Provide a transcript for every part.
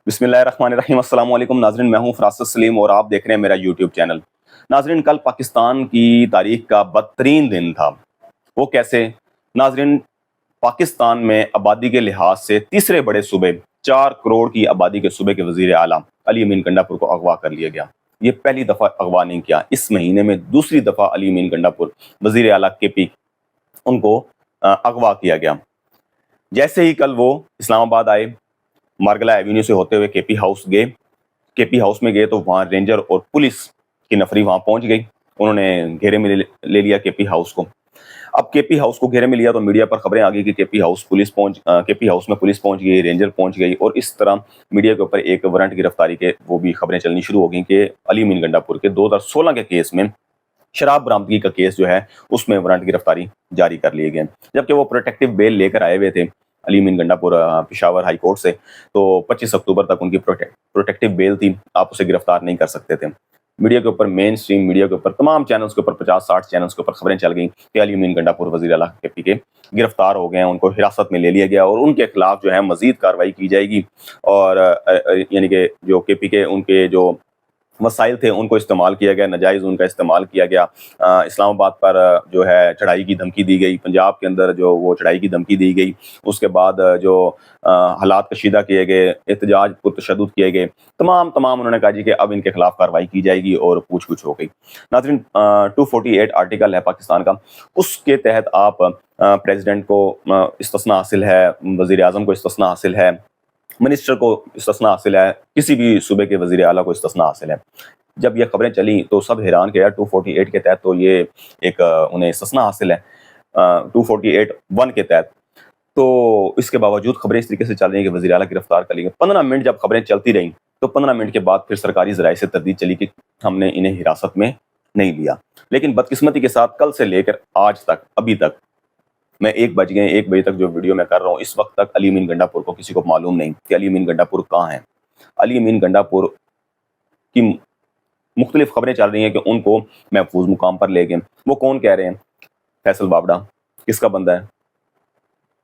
بسم اللہ الرحمن الرحیم۔ السلام علیکم ناظرین، میں ہوں فراست سلیم اور آپ دیکھ رہے ہیں میرا یوٹیوب چینل۔ ناظرین، کل پاکستان کی تاریخ کا بدترین دن تھا۔ وہ کیسے؟ ناظرین، پاکستان میں آبادی کے لحاظ سے تیسرے بڑے صوبے 4 کروڑ کی آبادی کے صوبے کے وزیر اعلیٰ علی امین گنڈاپور کو اغوا کر لیا گیا۔ یہ پہلی دفعہ اغوا نہیں کیا، اس مہینے میں دوسری دفعہ علی امین گنڈاپور وزیر اعلیٰ کے پی ان کو اغوا کیا گیا۔ جیسے ہی کل وہ اسلام آباد آئے، مارگلا ایوینیو سے ہوتے ہوئے کے پی ہاؤس گئے۔ کے پی ہاؤس میں گئے تو وہاں رینجر اور پولیس کی نفری وہاں پہنچ گئی، انہوں نے گھیرے میں لے لیا کے پی ہاؤس کو۔ اب کے پی ہاؤس کو گھیرے میں لیا تو میڈیا پر خبریں آ گئی کہ کے پی ہاؤس میں پولیس پہنچ گئی، رینجر پہنچ گئی، اور اس طرح میڈیا کے اوپر ایک وارنٹ گرفتاری کے وہ بھی خبریں چلنی شروع ہو گئیں کہ علی امین گنڈاپور کے 2016 کے کیس میں شراب برآمدگی کا کیس جو ہے اس میں وارنٹ گرفتاری جاری کر لیے گئے، جبکہ وہ پروٹیکٹیو بیل لے کر آئے ہوئے تھے علی امین گنڈاپور پشاور ہائی کورٹ سے۔ تو 25 اکتوبر تک ان کی پروٹیکٹیو بیل تھی، آپ اسے گرفتار نہیں کر سکتے تھے۔ میڈیا کے اوپر، مین سٹریم میڈیا کے اوپر، تمام چینلز کے اوپر 50-60 چینلز کے اوپر خبریں چل گئیں کہ علی امین گنڈاپور وزیر اعلیٰ کے پی کے گرفتار ہو گئے ہیں، ان کو حراست میں لے لیا گیا اور ان کے خلاف جو ہے مزید کارروائی کی جائے گی، اور یعنی کہ جو کے پی کے ان کے جو وسائل تھے ان کو استعمال کیا گیا، ناجائز ان کا استعمال کیا گیا۔ اسلام آباد پر جو ہے چڑھائی کی دھمکی دی گئی، پنجاب کے اندر جو وہ چڑھائی کی دھمکی دی گئی، اس کے بعد جو حالات کشیدہ کیے گئے، احتجاج پر تشدد کیے گئے، تمام انہوں نے کہا جی کہ اب ان کے خلاف کارروائی کی جائے گی اور پوچھ گچھ ہو گئی۔ ناظرین، 248 آرٹیکل ہے پاکستان کا، اس کے تحت آپ پریزیڈنٹ کو استثناء حاصل ہے، وزیر اعظم کو استثناء حاصل ہے، منسٹر کو استثناء حاصل ہے، کسی بھی صوبے کے وزیر اعلیٰ کو استثناء حاصل ہے۔ جب یہ خبریں چلیں تو سب حیران کہ یار 248 کے تحت تو یہ ایک انہیں استثناء حاصل ہے، 248(1) کے تحت۔ تو اس کے باوجود خبریں اس طریقے سے چل رہی ہیں کہ وزیر اعلیٰ گرفتار کر لی گئی۔ 15 منٹ جب خبریں چلتی رہیں تو 15 منٹ کے بعد پھر سرکاری ذرائع سے تردید چلی کہ ہم نے انہیں حراست میں نہیں لیا، لیکن بدقسمتی کے ساتھ کل سے لے کر آج تک، ابھی تک میں 1 بجے تک جو ویڈیو میں کر رہا ہوں، اس وقت تک علی امین گنڈاپور کو کسی کو معلوم نہیں کہ علی امین گنڈاپور کہاں ہیں۔ علی امین گنڈاپور کی مختلف خبریں چل رہی ہیں کہ ان کو محفوظ مقام پر لے گئے۔ وہ کون کہہ رہے ہیں؟ فیصل بابڑا کس کا بندہ ہے؟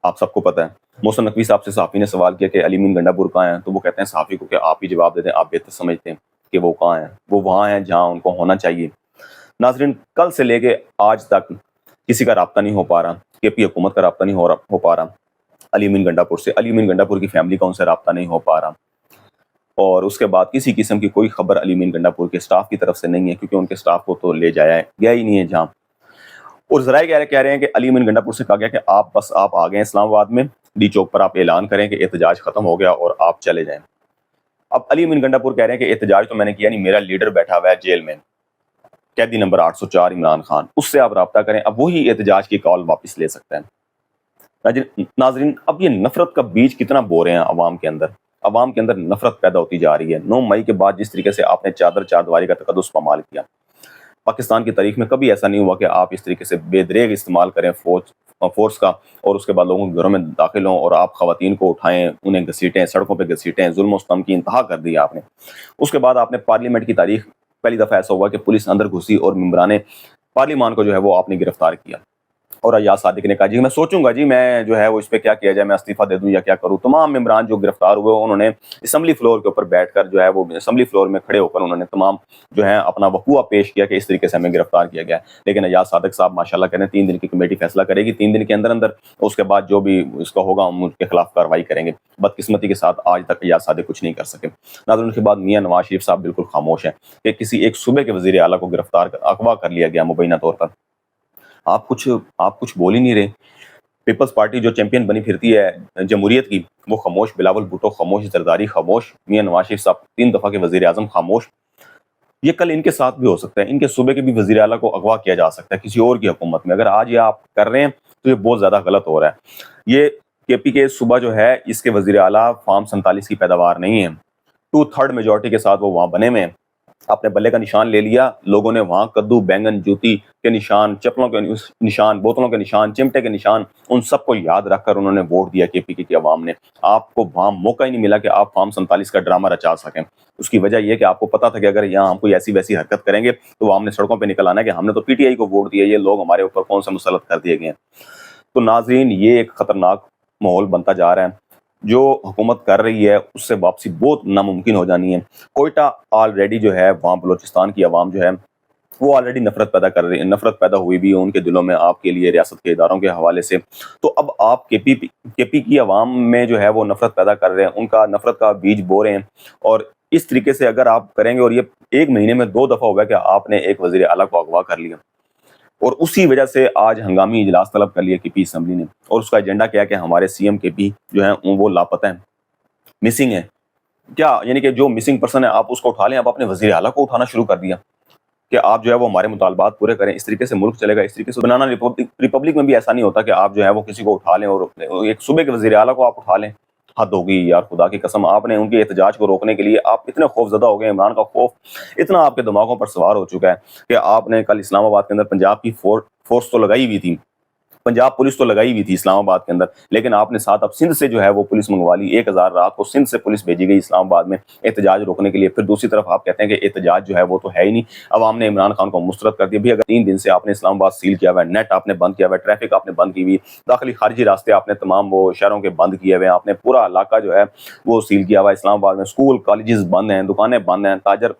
آپ سب کو پتہ ہے۔ محسن نقوی صاحب سے صحافی نے سوال کیا کہ علی امین گنڈاپور کہاں ہیں، تو وہ کہتے ہیں صحافی کو کہ آپ ہی جواب دیتے ہیں، آپ بہتر سمجھتے ہیں کہ وہ کہاں ہیں۔ وہ وہاں ہیں جہاں ان کو ہونا چاہیے۔ ناظرین، کل سے لے کے آج تک کسی کا رابطہ نہیں ہو پا رہا، کے پی حکومت کا رابطہ نہیں ہو پا رہا علی امین گنڈاپور سے، علی امین گنڈاپور کی فیملی کا ان سے رابطہ نہیں ہو پا رہا، اور اس کے بعد کسی قسم کی کوئی خبر علی امین گنڈاپور کے سٹاف کی طرف سے نہیں ہے، کیونکہ ان کے سٹاف کو تو لے جایا گیا ہی نہیں ہے جہاں۔ اور ذرائع کہہ رہے ہیں کہ علی امین گنڈاپور سے کہا گیا کہ آپ آ گئے اسلام آباد میں، ڈی چوک پر آپ اعلان کریں کہ احتجاج ختم ہو گیا اور آپ چلے جائیں۔ اب علی امین گنڈاپور کہہ رہے ہیں کہ احتجاج تو میں نے کیا نہیں، میرا لیڈر بیٹھا ہوا ہے جیل میں، قیدی نمبر 804 عمران خان، اس سے آپ رابطہ کریں، اب وہی احتجاج کی کال واپس لے سکتے ہیں۔ ناظرین، اب یہ نفرت کا بیج کتنا بو رہے ہیں عوام کے اندر نفرت پیدا ہوتی جا رہی ہے۔ 9 مئی کے بعد جس طریقے سے آپ نے چار دیواری کا تقدس پامال کیا، پاکستان کی تاریخ میں کبھی ایسا نہیں ہوا کہ آپ اس طریقے سے بے دریغ استعمال کریں فورس کا، اور اس کے بعد لوگوں کے گھروں میں داخل ہوں اور آپ خواتین کو اٹھائیں، انہیں گھسیٹیں، سڑکوں پہ گھسیٹیں، ظلم و ستم کی انتہا کر دی آپ نے۔ اس کے بعد آپ نے پارلیمنٹ کی تاریخ پہلی دفعہ ایسا ہوا کہ پولیس اندر گھسی اور ممبران پارلیمان کو جو ہے وہ آپ نے گرفتار کیا، اور ایاز صادق نے کہا جی میں سوچوں گا جی میں جو ہے وہ اس پہ کیا کیا جائے، میں استعفیٰ دے دوں یا کیا کروں۔ تمام ممبران جو گرفتار ہوئے انہوں نے اسمبلی فلور کے اوپر بیٹھ کر جو ہے وہ اسمبلی فلور میں کھڑے ہو کر انہوں نے تمام جو ہے اپنا وقوع پیش کیا کہ اس طریقے سے ہمیں گرفتار کیا گیا ہے۔ لیکن ایاز صادق صاحب ماشاءاللہ کہہ رہے ہیں 3 دن کی کمیٹی فیصلہ کرے گی، 3 دن کے اندر اس کے بعد جو بھی اس کا ہوگا ہم ان کے خلاف کارروائی کریں گے۔ بدقسمتی کے ساتھ آج تک ایاز صادق کچھ نہیں کر سکے۔ ناظرین، اس کے بعد میاں نواز شریف صاحب بالکل خاموش ہیں کہ کسی ایک صوبے کے وزیر اعلیٰ کو اغوا کر لیا گیا مبینہ طور پر۔ آپ کچھ بول ہی نہیں رہے۔ پیپلز پارٹی جو چیمپئن بنی پھرتی ہے جمہوریت کی، وہ خاموش، بلاول بھٹو خاموش، زرداری خاموش، میاں نواز شریف صاحب 3 دفعہ کے وزیر اعظم خاموش۔ یہ کل ان کے ساتھ بھی ہو سکتا ہے، ان کے صوبے کے بھی وزیر اعلیٰ کو اغوا کیا جا سکتا ہے کسی اور کی حکومت میں۔ اگر آج یہ آپ کر رہے ہیں تو یہ بہت زیادہ غلط ہو رہا ہے۔ یہ کے پی کے صوبہ جو ہے اس کے وزیر اعلیٰ فارم 47 کی پیداوار نہیں ہے، 2/3 میجورٹی کے ساتھ وہ وہاں بنے میں ہیں۔ اپنے بلے کا نشان لے لیا لوگوں نے، وہاں کدو، بینگن، جوتی کے نشان، چپلوں کے نشان، بوتلوں کے نشان، چمٹے کے نشان، ان سب کو یاد رکھ کر انہوں نے ووٹ دیا کے پی کے کی عوام نے۔ آپ کو وہاں موقع ہی نہیں ملا کہ آپ فارم 47 کا ڈرامہ رچا سکیں۔ اس کی وجہ یہ کہ آپ کو پتا تھا کہ اگر یہاں ہم کوئی ایسی ویسی حرکت کریں گے تو وہ ہم نے سڑکوں پہ نکل آنا ہے کہ ہم نے تو پی ٹی آئی کو ووٹ دیا، یہ لوگ ہمارے اوپر کون سے مسلط کر دیے گئے ہیں۔ تو ناظرین، یہ ایک خطرناک ماحول بنتا جا رہا ہے۔ جو حکومت کر رہی ہے اس سے واپسی بہت ناممکن ہو جانی ہے۔ کوئٹہ آلریڈی جو ہے وہاں بلوچستان کی عوام جو ہے وہ آلریڈی نفرت پیدا کر رہی ہے، نفرت پیدا ہوئی بھی ہے ان کے دلوں میں آپ کے لیے ریاست کے اداروں کے حوالے سے۔ تو اب آپ کے پی کی عوام میں جو ہے وہ نفرت پیدا کر رہے ہیں، ان کا نفرت کا بیج بو رہے ہیں، اور اس طریقے سے اگر آپ کریں گے، اور یہ ایک مہینے میں 2 دفعہ ہوا کہ آپ نے ایک وزیر اعلیٰ کو اغوا کر لیا، اور اسی وجہ سے آج ہنگامی اجلاس طلب کر لیا کے پی اسمبلی نے، اور اس کا ایجنڈا کیا ہے کہ ہمارے سی ایم کے پی جو ہیں وہ لاپتہ ہیں، مسنگ ہیں۔ کیا یعنی کہ جو مسنگ پرسن ہے آپ اس کو اٹھا لیں، آپ اپنے وزیر اعلیٰ کو اٹھانا شروع کر دیا کہ آپ جو ہے وہ ہمارے مطالبات پورے کریں، اس طریقے سے ملک چلے گا۔ اس طریقے سے بنانا ریپبلک میں بھی ایسا نہیں ہوتا کہ آپ جو ہے وہ کسی کو اٹھا لیں اور ایک صوبے کے وزیر اعلیٰ کو آپ اٹھا لیں۔ حد ہوگی یار، خدا کی قسم، آپ نے ان کے احتجاج کو روکنے کے لیے آپ اتنے خوف زدہ ہو گئے، عمران کا خوف اتنا آپ کے دماغوں پر سوار ہو چکا ہے کہ آپ نے کل اسلام آباد کے اندر پنجاب کی فورس تو لگائی ہوئی تھی، پنجاب پولیس تو لگائی ہوئی تھی اسلام آباد کے اندر، لیکن آپ نے ساتھ اب سندھ سے جو ہے وہ پولیس منگوا لی، 1000 رات کو سندھ سے پولیس بھیجی گئی اسلام آباد میں احتجاج روکنے کے لیے۔ پھر دوسری طرف آپ کہتے ہیں کہ احتجاج جو ہے وہ تو ہے ہی نہیں، عوام نے عمران خان کو مسترد کر دیا۔ بھی اگر 3 دن سے آپ نے اسلام آباد سیل کیا ہوا ہے، نیٹ آپ نے بند کیا ہوا ہے، ٹریفک آپ نے بند کی ہوئی، داخلی خارجی راستے آپ نے تمام وہ شہروں کے بند کیے ہوئے ہیں، آپ نے پورا علاقہ جو ہے وہ سیل کیا ہوا ہے اسلام آباد میں، اسکول کالجز بند ہیں، دکانیں بند ہیں، تاجر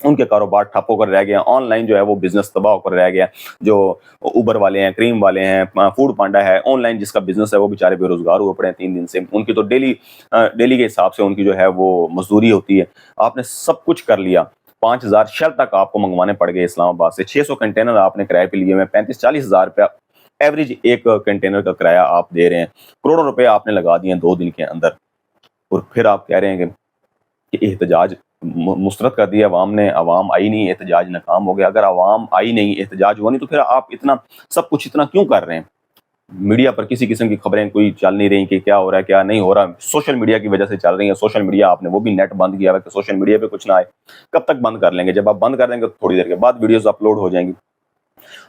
ان کے کاروبار ٹھپ ہو کر رہ گئے ہیں، آن لائن جو ہے وہ بزنس تباہ ہو کر رہ گیا ہے۔ جو اوبر والے ہیں، کریم والے ہیں، فوڈ پانڈا ہے، آن لائن جس کا بزنس ہے، وہ بیچارے بے روزگار ہوئے پڑے ہیں 3 دن سے، ان کی تو ڈیلی کے حساب سے ان کی جو ہے وہ مزدوری ہوتی ہے۔ آپ نے سب کچھ کر لیا، 5000 شل تک آپ کو منگوانے پڑ گئے اسلام آباد سے، 600 کنٹینر آپ نے کرائے پہ لیے ہوئے، 35-40 ہزار روپیہ ایوریج ایک کنٹینر کا کرایہ آپ دے رہے ہیں، کروڑوں روپے آپ نے لگا دیے 2 دن کے اندر، اور پھر آپ کہہ رہے ہیں کہ احتجاج مسترد کر دیا عوام نے، عوام آئی نہیں، احتجاج ناکام ہو گیا۔ اگر عوام آئی نہیں، احتجاج ہوا نہیں، تو پھر آپ اتنا سب کچھ اتنا کیوں کر رہے ہیں؟ میڈیا پر کسی قسم کی خبریں کوئی چل نہیں رہی کہ کیا ہو رہا ہے کیا نہیں ہو رہا، سوشل میڈیا کی وجہ سے چل رہی ہیں۔ سوشل میڈیا آپ نے وہ بھی نیٹ بند کیا ہوا ہے کہ سوشل میڈیا پہ کچھ نہ آئے۔ کب تک بند کر لیں گے؟ جب آپ بند کر دیں گے تو تھوڑی دیر کے بعد ویڈیوز اپلوڈ ہو جائیں گی۔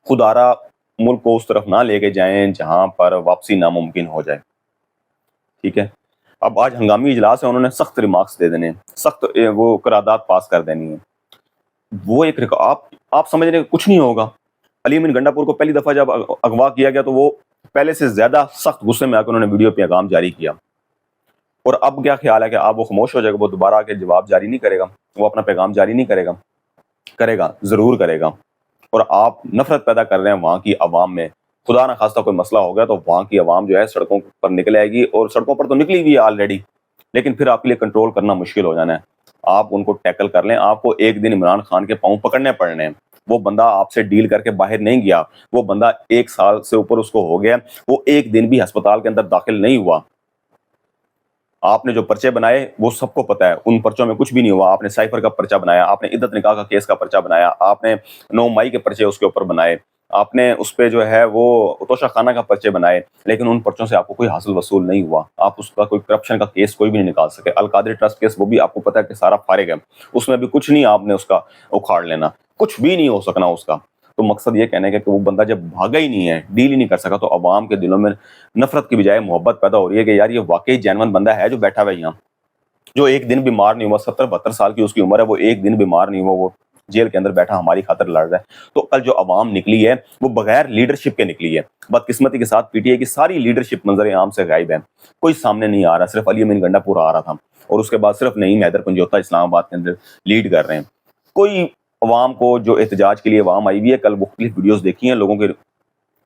خدارا ملک کو اس طرف نہ لے کے جائیں جہاں پر واپسی ناممکن ہو جائے، ٹھیک ہے؟ اب آج ہنگامی اجلاس ہے، انہوں نے سخت ریمارکس دے دینے ہیں، سخت وہ قرارداد پاس کر دینی ہے۔ وہ ایک آپ سمجھ رہے ہیں کہ کچھ نہیں ہوگا۔ علی امین گنڈا پور کو پہلی دفعہ جب اغوا کیا گیا تو وہ پہلے سے زیادہ سخت غصے میں آ کے انہوں نے ویڈیو پیغام جاری کیا، اور اب کیا خیال ہے کہ آپ وہ خاموش ہو جائے گا، وہ دوبارہ آ کے جواب جاری نہیں کرے گا، وہ اپنا پیغام جاری نہیں کرے گا؟ کرے گا، ضرور کرے گا۔ اور آپ نفرت پیدا کر رہے ہیں وہاں کی عوام میں۔ خدا نہ خواستہ کوئی مسئلہ ہو گیا تو وہاں کی عوام جو ہے سڑکوں پر نکل آئے گی، اور سڑکوں پر تو نکلی ہوئی ہے آلریڈی، لیکن پھر آپ کے لیے کنٹرول کرنا مشکل ہو جانا ہے۔ آپ ان کو ٹیکل کر لیں، آپ کو ایک دن عمران خان کے پاؤں پکڑنے پڑنے ہیں۔ وہ بندہ آپ سے ڈیل کر کے باہر نہیں گیا، وہ بندہ 1 سال سے اوپر اس کو ہو گیا، وہ ایک دن بھی ہسپتال کے اندر داخل نہیں ہوا۔ آپ نے جو پرچے بنائے وہ سب کو پتہ ہے، ان پرچوں میں کچھ بھی نہیں ہوا۔ آپ نے سائفر کا پرچہ بنایا، آپ نے عدت نکاح کا کیس کا پرچہ بنایا، آپ نے 9 مئی کے پرچے اس کے اوپر بنائے، آپ نے اس پہ جو ہے وہ توشہ خانہ کا پرچے بنائے، لیکن ان پرچوں سے آپ کو کوئی حاصل وصول نہیں ہوا۔ آپ اس کا کوئی کرپشن کا کیس کوئی بھی نہیں نکال سکے۔ القادری ٹرسٹ کیس وہ بھی آپ کو پتہ ہے کہ سارا فارغ ہے، اس میں بھی کچھ نہیں آپ نے اس کا اکھاڑ لینا، کچھ بھی نہیں ہو سکنا اس کا۔ تو مقصد یہ کہنے کا کہ وہ بندہ جب بھاگا ہی نہیں ہے، ڈیل ہی نہیں کر سکا، تو عوام کے دلوں میں نفرت کی بجائے محبت پیدا ہو رہی ہے کہ یار یہ واقعی جینون بندہ ہے جو بیٹھا ہوا ہے یہاں، جو ایک دن بیمار نہیں ہوا، 70-72 سال کی اس کی عمر ہے، وہ ایک دن بیمار نہیں ہوا، وہ جیل کے اندر بیٹھا ہماری خاطر لڑ رہا ہے۔ تو کل جو عوام نکلی ہے وہ بغیر لیڈرشپ کے نکلی ہے۔ بدقسمتی کے ساتھ پی ٹی آئی کی ساری لیڈرشپ منظر عام سے غائب ہے، کوئی سامنے نہیں آ رہا، صرف علی امین گنڈا پور آ رہا تھا، اور اس کے بعد صرف نعیم حیدر پنجوتا اسلام آباد کے اندر لیڈ کر رہے ہیں۔ کوئی عوام کو جو احتجاج کے لیے عوام آئی ہوئی ہے، کل مختلف ویڈیوز دیکھی ہیں، لوگوں کے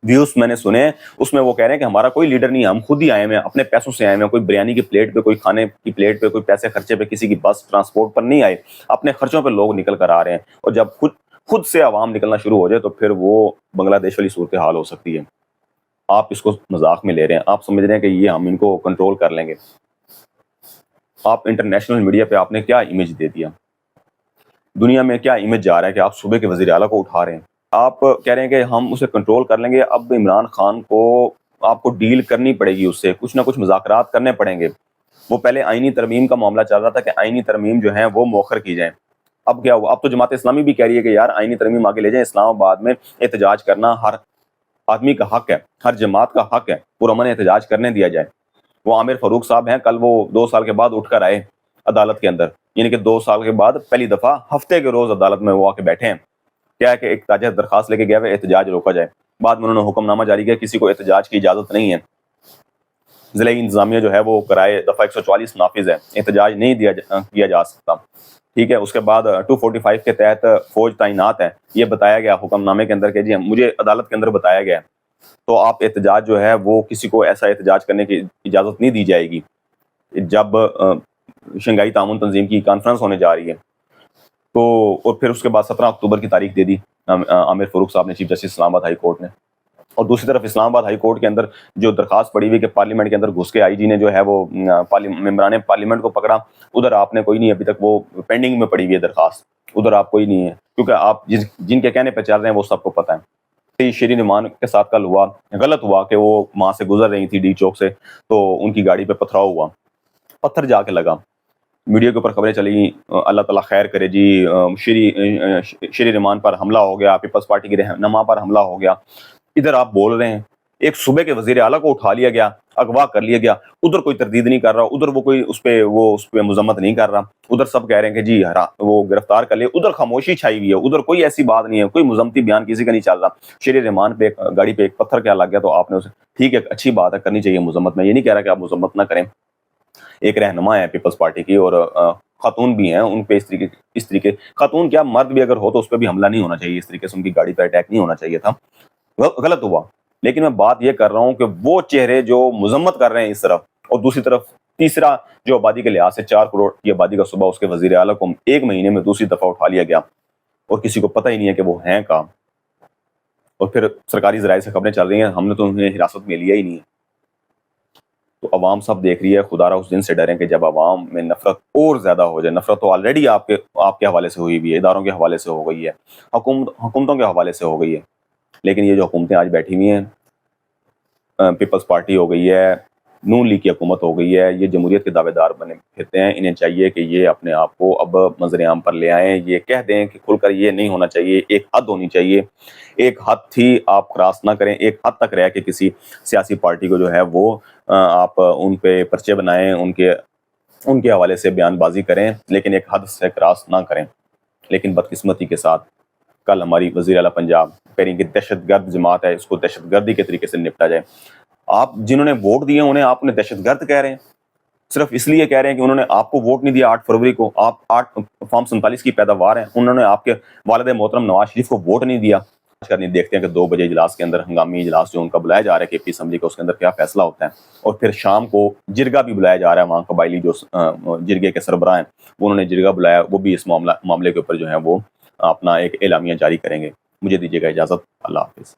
ویوز میں نے سنے ہیں، اس میں وہ کہہ رہے ہیں کہ ہمارا کوئی لیڈر نہیں ہے، ہم خود ہی آئے ہیں، اپنے پیسوں سے آئے ہیں، کوئی بریانی کی پلیٹ پہ، کوئی کھانے کی پلیٹ پہ، کوئی پیسے خرچے پہ، کسی کی بس ٹرانسپورٹ پر نہیں آئے، اپنے خرچوں پہ لوگ نکل کر آ رہے ہیں۔ اور جب خود سے عوام نکلنا شروع ہو جائے تو پھر وہ بنگلہ دیش والی صورتحال ہو سکتی ہے۔ آپ اس کو مذاق میں لے رہے ہیں، آپ سمجھ رہے ہیں کہ یہ ہم ان کو کنٹرول کر لیں گے۔ آپ انٹرنیشنل میڈیا پہ آپ نے کیا امیج دے دیا، دنیا میں کیا امیج جا رہا ہے کہ آپ صوبے کے وزیر اعلیٰ کو اٹھا رہے ہیں، آپ کہہ رہے ہیں کہ ہم اسے کنٹرول کر لیں گے۔ اب عمران خان کو آپ کو ڈیل کرنی پڑے گی، اس سے کچھ نہ کچھ مذاکرات کرنے پڑیں گے۔ وہ پہلے آئینی ترمیم کا معاملہ چل رہا تھا کہ آئینی ترمیم جو ہیں وہ مؤخر کی جائیں، اب کیا ہوا؟ اب تو جماعت اسلامی بھی کہہ رہی ہے کہ یار آئینی ترمیم آگے لے جائیں، اسلام آباد میں احتجاج کرنا ہر آدمی کا حق ہے، ہر جماعت کا حق ہے، پرامن احتجاج کرنے دیا جائے۔ وہ عامر فاروق صاحب ہیں، کل وہ 2 سال کے بعد اٹھ کر آئے عدالت کے اندر، یعنی کہ 2 سال کے بعد پہلی دفعہ ہفتے کے روز عدالت میں وہ آ کے بیٹھے ہیں۔ کیا ہے کہ ایک تاجر درخواست لے کے گیا ہے احتجاج روکا جائے، بعد میں انہوں نے حکم نامہ جاری کیا کسی کو احتجاج کی اجازت نہیں ہے۔ ضلع انتظامیہ جو ہے وہ کرائے دفعہ 144 نافذ ہے، احتجاج نہیں کیا جا سکتا، ٹھیک ہے۔ اس کے بعد 245 کے تحت فوج تعینات ہے، یہ بتایا گیا حکم نامے کے اندر کہ جی مجھے عدالت کے اندر بتایا گیا، تو آپ احتجاج جو ہے وہ کسی کو ایسا احتجاج کرنے کی اجازت نہیں دی جائے گی جب شنگھائی تعاون تنظیم کی کانفرنس ہونے جا رہی ہے۔ تو اور پھر اس کے بعد 17 اکتوبر کی تاریخ دے دی عامر فاروق صاحب نے، چیف جسٹس اسلام آباد ہائی کورٹ نے۔ اور دوسری طرف اسلام آباد ہائی کورٹ کے اندر جو درخواست پڑی ہوئی کہ پارلیمنٹ کے اندر گھس کے آئی جی نے جو ہے وہ ممبران پارلیمنٹ کو پکڑا، ادھر آپ نے کوئی نہیں، ابھی تک وہ پینڈنگ میں پڑی ہوئی ہے درخواست، ادھر آپ کوئی نہیں ہے، کیونکہ آپ جن کے کہنے پہ چل رہے ہیں وہ سب کو پتہ ہے۔ شیرین امان کے ساتھ کل ہوا، غلط ہوا کہ وہ وہاں سے گزر رہی تھی ڈی چوک سے، تو ان کی گاڑی پہ پتھراؤ ہوا، پتھر جا کے لگا، میڈیا کے اوپر خبریں چلی، اللہ تعالیٰ خیر کرے جی، شیرین امان پر حملہ ہو گیا، پیپلز پارٹی کی رہنما پر حملہ ہو گیا۔ ادھر آپ بول رہے ہیں ایک صوبے کے وزیر اعلیٰ کو اٹھا لیا گیا، اغوا کر لیا گیا، ادھر کوئی تردید نہیں کر رہا، ادھر وہ کوئی اس پہ مذمت نہیں کر رہا، ادھر سب کہہ رہے ہیں کہ جی وہ گرفتار کر لیا، ادھر خاموشی چھائی ہوئی ہے، ادھر کوئی ایسی بات نہیں ہے، کوئی مذمتی بیان کسی کا نہیں چل رہا۔ شیرین امان پہ گاڑی پہ ایک پتھر کیا لگ گیا تو آپ نے اسے، ٹھیک ہے اچھی بات ہے، کرنی چاہیے مذمت، میں یہ نہیں کہہ رہا کہ آپ مذمت نہ کریں، ایک رہنما ہے پیپلز پارٹی کی، اور خاتون بھی ہیں، ان پہ اس طریقے خاتون کیا مرد بھی اگر ہو تو اس پہ بھی حملہ نہیں ہونا چاہیے، اس طریقے سے ان کی گاڑی پہ اٹیک نہیں ہونا چاہیے تھا، غلط ہوا۔ لیکن میں بات یہ کر رہا ہوں کہ وہ چہرے جو مذمت کر رہے ہیں اس طرف، اور دوسری طرف تیسرا جو آبادی کے لحاظ سے 4 کروڑ کی آبادی کا صوبہ، اس کے وزیر اعلیٰ کو ایک مہینے میں دوسری دفعہ اٹھا لیا گیا، اور کسی کو پتہ ہی نہیں ہے کہ وہ ہیں کہاں، اور پھر سرکاری ذرائع سے خبریں چل رہی ہیں ہم نے تو انہیں حراست میں لیا ہی نہیں ہے۔ تو عوام سب دیکھ رہی ہے، خدا را اس دن سے ڈریں کہ جب عوام میں نفرت اور زیادہ ہو جائے، نفرت تو آلریڈی آپ کے حوالے سے ہوئی بھی ہے، اداروں کے حوالے سے ہو گئی ہے، حکومتوں کے حوالے سے ہو گئی ہے، لیکن یہ جو حکومتیں آج بیٹھی ہوئی ہیں، پیپلز پارٹی ہو گئی ہے، نون لیگ کی حکومت ہو گئی ہے، یہ جمہوریت کے دعوے دار بنے پھرتے ہیں، انہیں چاہیے کہ یہ اپنے آپ کو اب منظر عام پر لے آئیں، یہ کہہ دیں کہ کھل کر یہ نہیں ہونا چاہیے، ایک حد ہونی چاہیے، ایک حد تھی آپ کراس نہ کریں، ایک حد تک رہ کے کسی سیاسی پارٹی کو جو ہے وہ آپ ان پہ پرچے بنائیں، ان کے حوالے سے بیان بازی کریں، لیکن ایک حد سے کراس نہ کریں۔ لیکن بدقسمتی کے ساتھ کل ہماری وزیر اعلیٰ پنجاب کہہ رہی کہ دہشت گرد جماعت ہے، اس کو دہشت گردی کے طریقے سے نپٹا جائے۔ آپ جنہوں نے ووٹ دیے انہیں آپ نے دہشت گرد کہہ رہے ہیں، صرف اس لیے کہہ رہے ہیں کہ انہوں نے آپ کو ووٹ نہیں دیا 8 فروری کو، آپ 8 فارم 47 کی پیداوار ہیں، انہوں نے آپ کے والد محترم نواز شریف کو ووٹ نہیں دیا۔ دیکھتے ہیں کہ 2 بجے اجلاس کے اندر، ہنگامی اجلاس جو ان کا بلایا جا رہا ہے کے پی اسمبلی کا، اس کے اندر کیا فیصلہ ہوتا ہے، اور پھر شام کو جرگہ بھی بلایا جا رہا ہے، وہاں قبائلی جو جرگے کے سربراہ ہیں انہوں نے جرگہ بلایا، وہ بھی اس معاملے کے اوپر جو ہے وہ اپنا ایک اعلامیہ جاری کریں گے۔ مجھے دیجیے گا اجازت، اللہ حافظ۔